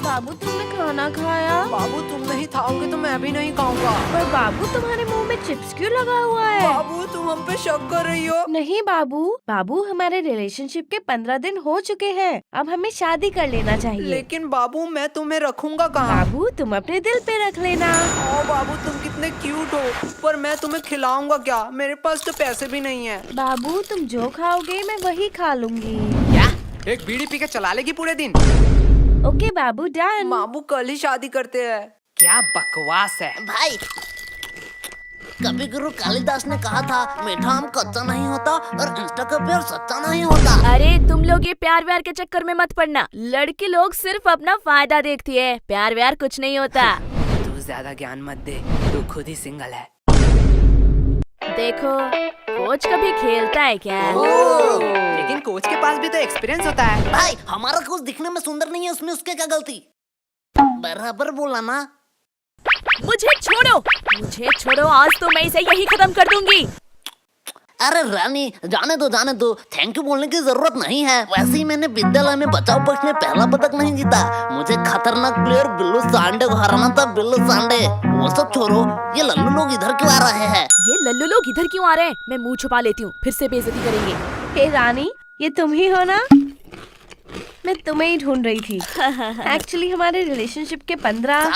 बाबू तुमने खाना खाया? बाबू तुम नहीं खाओगे तो मैं भी नहीं खाऊंगा। पर बाबू तुम्हारे मुंह में चिप्स क्यों लगा हुआ है? बाबू तुम हम पे शक कर रही हो? नहीं बाबू, बाबू हमारे रिलेशनशिप के 15 दिन हो चुके हैं। अब हमें शादी कर लेना चाहिए। लेकिन बाबू मैं तुम्हें रखूंगा कहाँ? बाबू तुम अपने दिल पे रख लेना। ओ बाबू तुम कितने क्यूट हो, पर मैं तुम्हें खिलाऊंगा क्या? मेरे पास तो पैसे भी नहीं है। बाबू तुम जो खाओगे मैं वही खा लूंगी। क्या? एक बीड़ी पी के चला लेगी पूरे दिन? ओके बाबू डन। बाबू कल ही शादी करते हैं। क्या बकवास है भाई, कवि गुरु कालिदास ने कहा था मीठा आम कच्चा नहीं होता और इंस्टा का प्यार सच्चा नहीं होता। अरे तुम लोग ये प्यार व्यार के चक्कर में मत पड़ना। लड़के लोग सिर्फ अपना फायदा देखती है, प्यार व्यार कुछ नहीं होता। तू ज्यादा ज्ञान मत दे, तू खुद ही सिंगल है। देखो कोच कभी खेलता है क्या? लेकिन कोच के पास भी तो एक्सपीरियंस होता है। भाई हमारा कोच दिखने में सुंदर नहीं है, उसमें उसके क्या गलती? बराबर बोला ना। मुझे छोड़ो, आज तो मैं इसे यही खत्म कर दूंगी। अरे रानी जाने दो, थैंक यू बोलने की जरूरत नहीं है। वैसे ही मैंने विद्यालय में बचाव पक्ष में पहला पदक नहीं जीता। मुझे खतरनाक प्लेयर बिल्लू सांडे को हराना था। बिल्लू सांडे वो सब छोड़ो, ये लल्लू लोग इधर क्यों आ रहे हैं? ये लल्लू लोग इधर क्यों आ रहे हैं? मैं मुंह छुपा लेती हूँ, फिर से बेइज्जती करेंगे। हे रानी, ये तुम ही हो ना? मैं तुम्हें ही ढूंढ रही थी। एक्चुअली हमारे रिलेशनशिप के 15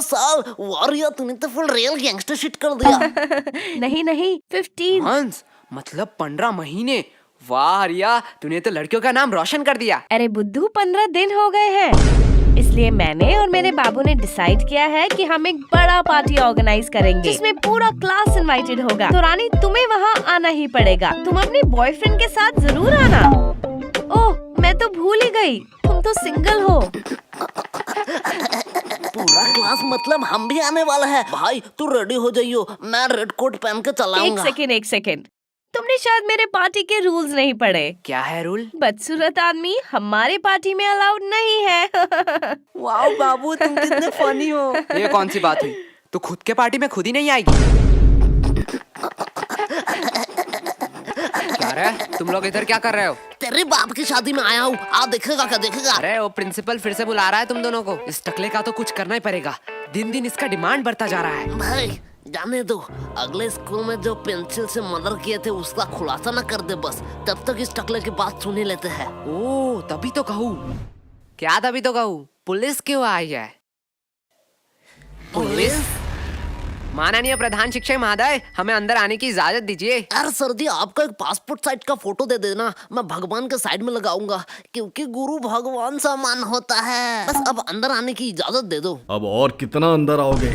साल वारिया, तूने तो फुल रियल गैंगस्टर शिट कर दिया। नहीं 15। हंस मतलब 15 महीने। वाह रिया, तूने तो लड़कियों का नाम रोशन कर दिया। अरे बुद्धू 15 दिन हो गए हैं, इसलिए मैंने और मेरे बाबू ने डिसाइड किया है कि हम एक बड़ा पार्टी ऑर्गेनाइज करेंगे जिसमें पूरा क्लास इनवाइटेड होगा। तो रानी तुम्हें वहाँ आना ही पड़ेगा। तुम अपने बॉयफ्रेंड के साथ जरूर आना। ओह मैं तो भूल ही गई, तुम तो सिंगल हो। पूरा क्लास मतलब हम भी आने वाला है। भाई तू रेडी हो जाइयो, मैं रेड कोट पहन के चलाऊंगा। एक सेकेंड, तुमने शायद मेरे पार्टी के रूल्स नहीं पढ़े। क्या है रूल? बदसूरत आदमी हमारे पार्टी में अलाउड नहीं है। वाह बाबू तुम कितने फनी हो। ये कौन सी बात हुई? तू खुद के पार्टी में खुद ही नहीं आएगी? क्या रे, तुम लोग इधर क्या कर रहे हो? तेरे बाप की शादी में आया हूँ, आ देखेगा क्या देखेगा। अरे वो प्रिंसिपल फिर से बुला रहा है तुम दोनों को। इस टकले का तो कुछ करना ही पड़ेगा, दिन दिन इसका डिमांड बढ़ता जा रहा है। भाई जाने दो, अगले स्कूल में जो पेंसिल से मर्डर किए थे उसका खुलासा न कर दे बस, तब तक इस टकले की बात सुन ही लेते हैं। ओ तभी तो कहूँ। क्या तभी तो कहूँ? पुलिस क्यों आई है? पुलिस? माननीय प्रधान शिक्षक महोदय, हमें अंदर आने की इजाजत दीजिए। अरे सर जी, आपका एक पासपोर्ट साइज का फोटो दे देना, मैं भगवान के साइड में लगाऊंगा, क्योंकि गुरु भगवान समान होता है। बस अब अंदर आने की इजाजत दे दो। अब और कितना अंदर आओगे?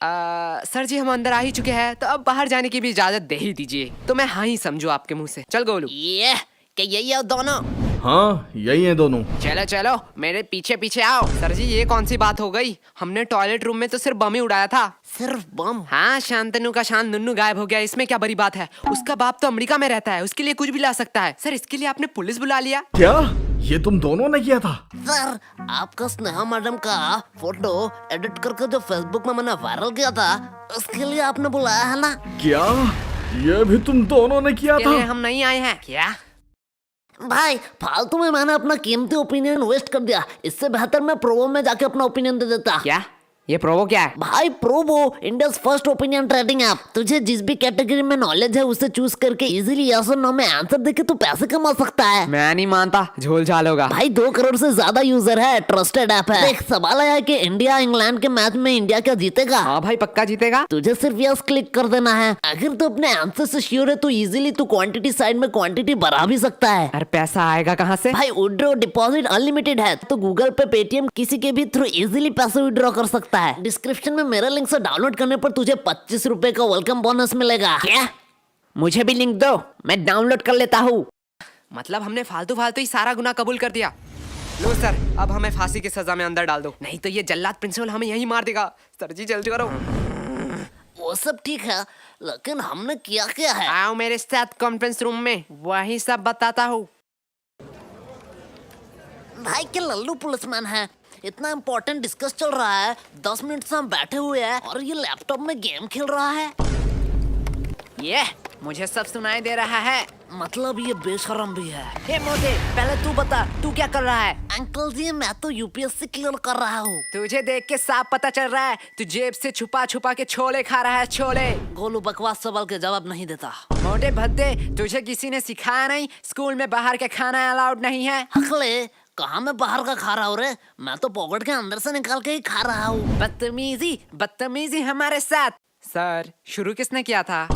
सर जी हम अंदर आ ही चुके हैं, तो अब बाहर जाने की भी इजाजत दे ही दीजिए। तो मैं हाँ ही समझू आपके मुंह से। चल गोलू। ये क्या यही है दोनों? हाँ यही है दोनों। चलो चलो मेरे पीछे पीछे आओ। सर जी ये कौन सी बात हो गई? हमने टॉयलेट रूम में तो सिर्फ बम ही उड़ाया था। सिर्फ बम? हाँ, शांतनु का शान नुन्नू गायब हो गया, इसमें क्या बड़ी बात है? उसका बाप तो अमेरिका में रहता है, उसके लिए कुछ भी ला सकता है। सर इसके लिए आपने पुलिस बुला लिया? क्या ये तुम दोनों ने किया था? सर आपका स्नेहा मैडम का फोटो एडिट करके जो फेसबुक में मैंने वायरल किया था, उसके लिए आपने बुलाया है ना? क्या ये भी तुम दोनों ने किया इसके लिए था? हम नहीं आए हैं क्या? भाई फालतू में मैंने अपना कीमती ओपिनियन वेस्ट कर दिया। इससे बेहतर मैं प्रोवो में जाके अपना ओपिनियन दे देता। क्या? ये प्रोवो क्या है? भाई Probo India first opinion trading app. तुझे जिस भी कैटेगरी में नॉलेज है उसे चूज करके इजीली यस और नो में आंसर देके तू पैसे कमा सकता है। मैं नहीं मानता, झोल झाल होगा। भाई 2 करोड़ से ज्यादा यूजर है, ट्रस्टेड ऐप है। देख सवाल आया कि इंडिया इंग्लैंड के मैच में इंडिया क्या जीतेगा? हाँ भाई पक्का जीतेगा। तुझे सिर्फ यस क्लिक कर देना है। अगर तू अपने आंसर से श्योर है तो इजीली तू क्वांटिटी साइड में क्वांटिटी बढ़ा भी सकता है। अरे पैसा आएगा कहाँ से? भाई विड्रॉ डिपॉजिट अनलिमिटेड है, तो गूगल पे पेटीएम किसी के भी थ्रू इजीली पैसे विड्रॉ कर सकता है। डिस्क्रिप्शन में मेरे लिंक से डाउनलोड करने पर तुझे 25 रुपए का वेलकम बोनस मिलेगा। क्या? मुझे भी लिंक दो, मैं डाउनलोड कर लेता हूँ। मतलब हमने फालतू फालतू ही सारा गुनाह कबूल कर दिया। लो सर, अब हमें फांसी की सजा में अंदर डाल दो, नहीं तो ये जल्लाद प्रिंसिपल हमें यहीं मार देगा। सर जी जल्दी करो। वो सब ठीक है, लेकिन हमने किया क्या है? आओ मेरे साथ कॉन्फ्रेंस रूम में, वही सब बताता हूँ। भाई के लल्लू पुलिसमैन है, इतना इम्पोर्टेंट डिस्कस चल रहा है, 10 मिनट से हम बैठे हुए हैं और ये लैपटॉप में गेम खेल रहा है। ये मुझे सब सुनाई दे रहा है। मतलब ये बेशरम भी है। हे मोटे, पहले तू बता, तू क्या कर रहा है? अंकल जी मैं तो यूपीएससी क्लियर कर रहा हूँ। तुझे देख के साफ पता चल रहा है तू जेब से छुपा छुपा के छोले खा रहा है, छोले। गोलू बकवास सवाल के जवाब नहीं देता। मोटे भद्दे, तुझे किसी ने सिखाया नहीं स्कूल में बाहर के खाना अलाउड नहीं है? हकले कहाँ मैं बाहर का खा रहा हूँ रे, मैं तो पॉकेट के अंदर से निकाल के ही खा रहा हूँ। बदतमीजी बदतमीजी हमारे साथ। सर शुरू किसने किया था?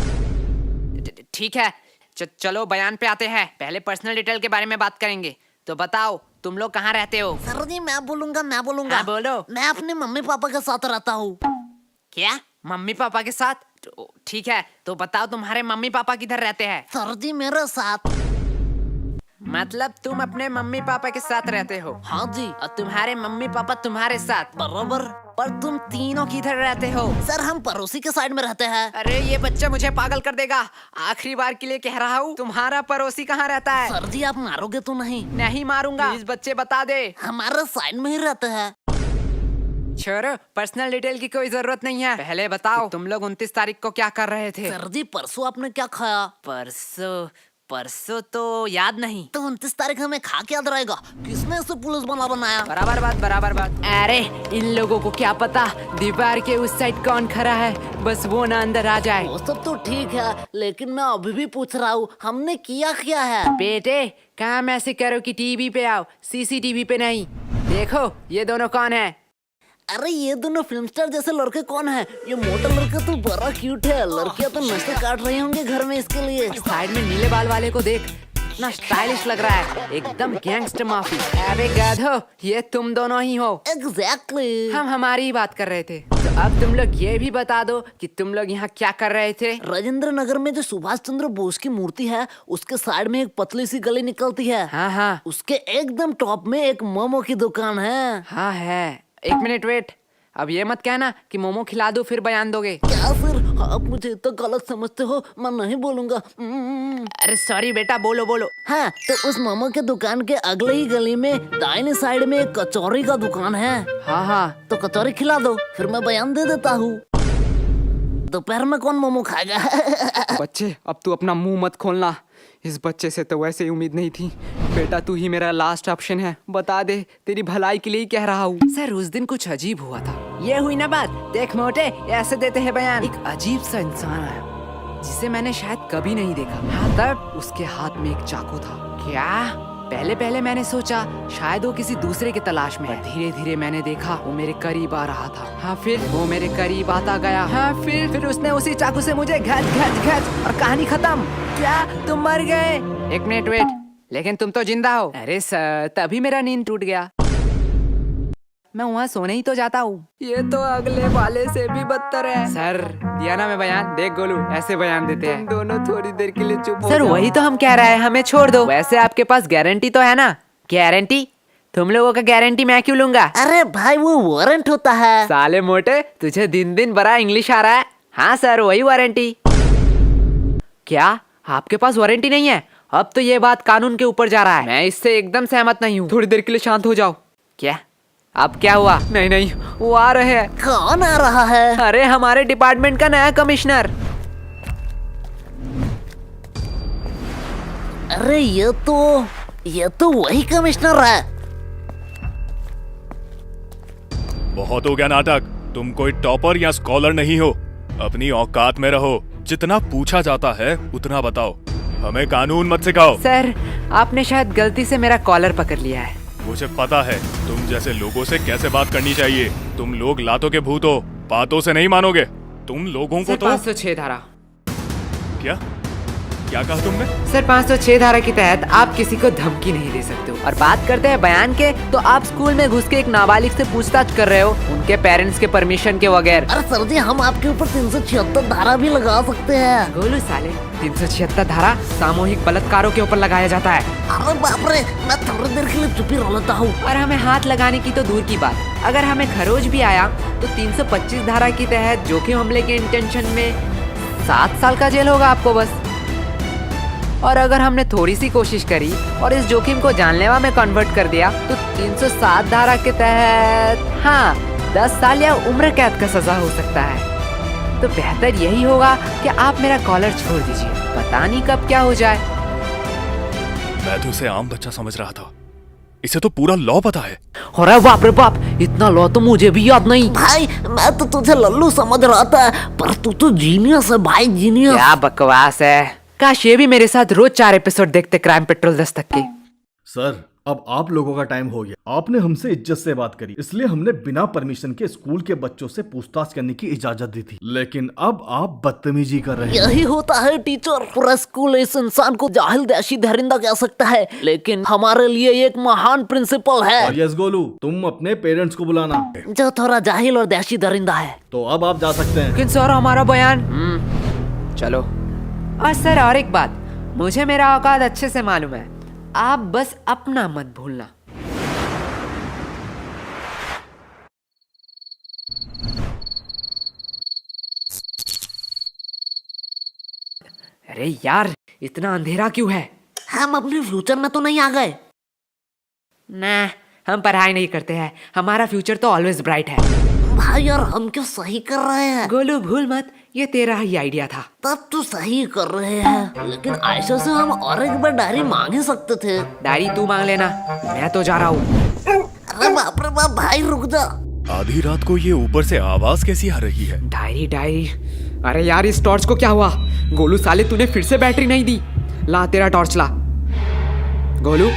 ठीक है, चलो बयान पे आते हैं। पहले पर्सनल डिटेल के बारे में बात करेंगे। तो बताओ तुम लोग कहाँ रहते हो? सर जी मैं बोलूंगा। हाँ, बोलो। मैं अपने मम्मी पापा के साथ रहता हूँ। क्या मम्मी पापा के साथ? ठीक है, तो बताओ तुम्हारे मम्मी पापा किधर रहते हैं? सर जी मेरे साथ। मतलब तुम अपने मम्मी पापा के साथ रहते हो? हाँ जी। और तुम्हारे मम्मी पापा तुम्हारे साथ? बराबर। पर तुम तीनों किधर रहते हो? सर हम पड़ोसी के साइड में रहते हैं। अरे ये बच्चा मुझे पागल कर देगा। आखिरी बार के लिए कह रहा हूँ, तुम्हारा पड़ोसी कहाँ रहता है? सर जी आप मारोगे तो नहीं? नहीं मारूंगा। प्लीज बच्चे बता दे। हमारे साइड में ही रहते हैं। छोड़ो, पर्सनल डिटेल की कोई जरूरत नहीं है। पहले बताओ तुम लोग 29 तारीख को क्या कर रहे थे? सर जी परसों आपने क्या खाया? परसों तो याद नहीं। तो 29 तारीख हमें खा के याद रहेगा। किसने इसे पुलिस बना बनाया? बराबर बात। अरे इन लोगों को क्या पता दीवार के उस साइड कौन खड़ा है, बस वो ना अंदर आ जाए। वो सब तो ठीक है, लेकिन मैं अभी भी पूछ रहा हूँ हमने किया है? बेटे काम ऐसे करो कि टीवी पे आओ, सीसीटीवी पे नहीं। देखो ये दोनों कौन है? अरे ये दोनों फिल्म स्टार जैसे लड़के कौन है? ये मोटा लड़का तो बड़ा क्यूट है। लड़कियां तो नशे काट रही होंगे घर में इसके लिए। साइड में नीले बाल वाले को देख, इतना स्टाइलिश लग रहा है, एकदम गैंगस्टर माफी। अरे गधो, ये तुम दोनों ही हो। एग्जैक्टली। हम हमारी ही बात कर रहे थे। तो अब तुम लोग ये भी बता दो कि तुम लोग यहाँ क्या कर रहे थे? राजेंद्र नगर में जो सुभाष चंद्र बोस की मूर्ति है उसके साइड में एक पतली सी गली निकलती है। हाँ उसके एकदम टॉप में एक मोमो की दुकान है। हाँ है। एक मिनट वेट, अब ये मत कहना कि मोमो खिला दो फिर बयान दोगे। क्या फिर आप मुझे इतना गलत समझते हो? मैं नहीं बोलूंगा। अरे सॉरी बेटा, बोलो। हाँ तो उस मोमो के दुकान के अगले ही गली में दाहिने साइड में एक कचौरी का दुकान है। हाँ तो कचौरी खिला दो फिर मैं बयान दे देता हूँ। दोपहर में कौन मोमो खाएगा? बच्चे अब तू अपना मुंह मत खोलना। इस बच्चे से तो वैसे ही उम्मीद नहीं थी। बेटा तू ही मेरा लास्ट ऑप्शन है, बता दे, तेरी भलाई के लिए ही कह रहा हूँ। सर उस दिन कुछ अजीब हुआ था। ये हुई ना बात। देख मोटे, ऐसे देते हैं बयान। एक अजीब सा इंसान आया जिसे मैंने शायद कभी नहीं देखा। हाँ तब उसके हाथ में एक चाकू था। क्या? पहले मैंने सोचा शायद वो किसी दूसरे की तलाश में है। धीरे धीरे मैंने देखा वो मेरे करीब आ रहा था। हाँ फिर वो मेरे करीब आता गया। हाँ फिर उसने उसी चाकू से मुझे घच और कहानी खत्म। क्या तुम मर गए? एक मिनट वेट, लेकिन तुम तो जिंदा हो। अरे सर तभी मेरा नींद टूट गया। मैं वहाँ सोने ही तो जाता हूँ। ये तो अगले वाले से भी बदतर है। सर दिया ना मैं बयान। देख गोलू, ऐसे बयान देते हैं। दोनों थोड़ी देर के लिए चुप हो। सर वही तो हम कह रहे हैं, हमें छोड़ दो। वैसे आपके पास गारंटी तो है ना? गारंटी? तुम लोगों का गारंटी मैं क्यों लूंगा? अरे भाई वो वारंट होता है। साले मोटे, तुझे दिन दिन बड़ा इंग्लिश आ रहा है। हाँ सर वही वारंटी। क्या आपके पास वारंटी नहीं है? अब तो ये बात कानून के ऊपर जा रहा है। मैं इससे एकदम सहमत नहीं हूँ। थोड़ी देर के लिए शांत हो जाओ। क्या अब क्या हुआ? नहीं वो आ रहे हैं। कौन आ रहा है? अरे हमारे डिपार्टमेंट का नया कमिश्नर। अरे ये तो वही कमिश्नर है। बहुत हो गया नाटक। तुम कोई टॉपर या स्कॉलर नहीं हो, अपनी औकात में रहो। जितना पूछा जाता है उतना बताओ, हमें कानून मत सिखाओ। सर आपने शायद गलती से मेरा कॉलर पकड़ लिया है। मुझे पता है तुम जैसे लोगों से कैसे बात करनी चाहिए। तुम लोग लातों के भूत हो, बातों से नहीं मानोगे। तुम लोगों को तो 506 धारा। क्या कहा तुमने? सर 506 धारा के तहत आप किसी को धमकी नहीं दे सकते हो। और बात करते हैं बयान के, तो आप स्कूल में घुस के एक नाबालिग से पूछताछ कर रहे हो, उनके पेरेंट्स के परमिशन के बगैर। अरे सर जी हम आपके ऊपर 376 धारा भी लगा सकते हैं। गोलू साले, 376 धारा सामूहिक बलात्कारों के ऊपर लगाया जाता है। अरे बाप रे, मैं थोड़ी देर के लिए चुप ही रह लेता हूँ। और हमें हाथ लगाने की तो दूर की बात, अगर हमें खरोच भी आया तो 325 धारा के तहत जोखिम हमले के इंटेंशन में 7 साल का जेल होगा आपको बस। और अगर हमने थोड़ी सी कोशिश करी और इस जोखिम को जानलेवा में कन्वर्ट कर दिया तो 307 धारा के तहत 10 साल या उम्र कैद का सजा हो सकता है। तो बेहतर यही होगा कि आप मेरा कॉलर छोड़ दीजिए, पता नहीं कब क्या हो जाए। मैं तो उसे आम बच्चा समझ रहा था, इसे तो पूरा लॉ पता है। अरे बाप रे बाप, इतना लॉ तो मुझे भी याद नहीं। भाई मैं तो तुझे लल्लू समझ रहा था, पर तू तो जीनियस है भाई, जीनियस। क्या बकवास है, काश ये भी मेरे साथ रोज 4 एपिसोड देखते क्राइम पेट्रोल दस्तक के। सर अब आप लोगों का टाइम हो गया। आपने हमसे इज्जत से बात करी, इसलिए हमने बिना परमिशन के स्कूल के बच्चों से पूछताछ करने की इजाजत दी थी, लेकिन अब आप बदतमीजी कर रहे हैं। यही होता है टीचर, पूरा स्कूल इस इंसान को जाहिल देशी दरिंदा कह सकता है, लेकिन हमारे लिए एक महान प्रिंसिपल है और यस गोलू, तुम अपने पेरेंट्स को बुलाना। जो थोड़ा जाहिल और देशी दरिंदा है। तो अब आप जा सकते हैं। लेकिन सर हमारा बयान। चलो। और सर और एक बात, मुझे मेरा औकात अच्छे से मालूम है, आप बस अपना मत भूलना। अरे यार, इतना अंधेरा क्यों है? हम अपने फ्यूचर में तो नहीं आ गए? ना, हम पढ़ाई नहीं करते हैं, हमारा फ्यूचर तो ऑलवेज ब्राइट है। भाई यार हम क्यों सही कर रहे हैं? गोलू भूल मत, ये तेरा ही आइडिया था। तब तो सही कर रहे हैं, लेकिन आयशा से हम और एक बार डायरी मांग ही सकते थे। डायरी तू मांग लेना, मैं तो जा रहा हूँ। अरे बाप रे बाप भाई रुक जा। आधी रात को ये ऊपर से आवाज कैसी आ रही है? डायरी डायरी, अरे यार इस टॉर्च को क्या हुआ? गोलू साले तूने फिर से बैटरी नहीं दी। ला तेरा टॉर्च ला। गोलू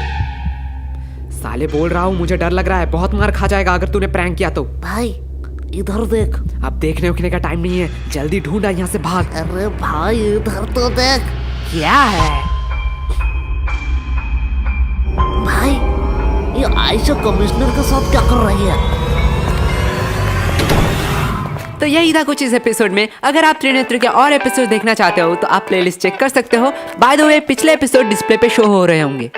साले बोल रहा हूँ, मुझे डर लग रहा है, बहुत मार खा जाएगा अगर तूने प्रैंक किया तो। भाई इधर देख। अब देखने उखने का टाइम नहीं है, जल्दी ढूंढा, यहाँ से भाग। अरे भाई इधर तो देख। क्या है? भाई ये आयशा कमिश्नर के साथ क्या कर रही है? तो यही था कुछ इस एपिसोड में। अगर आप त्रिनेत्र के और एपिसोड देखना चाहते हो तो आप प्लेलिस्ट चेक कर सकते हो। बाय द वे पिछले एपिसोड डिस्प्ले पे शो हो रहे होंगे।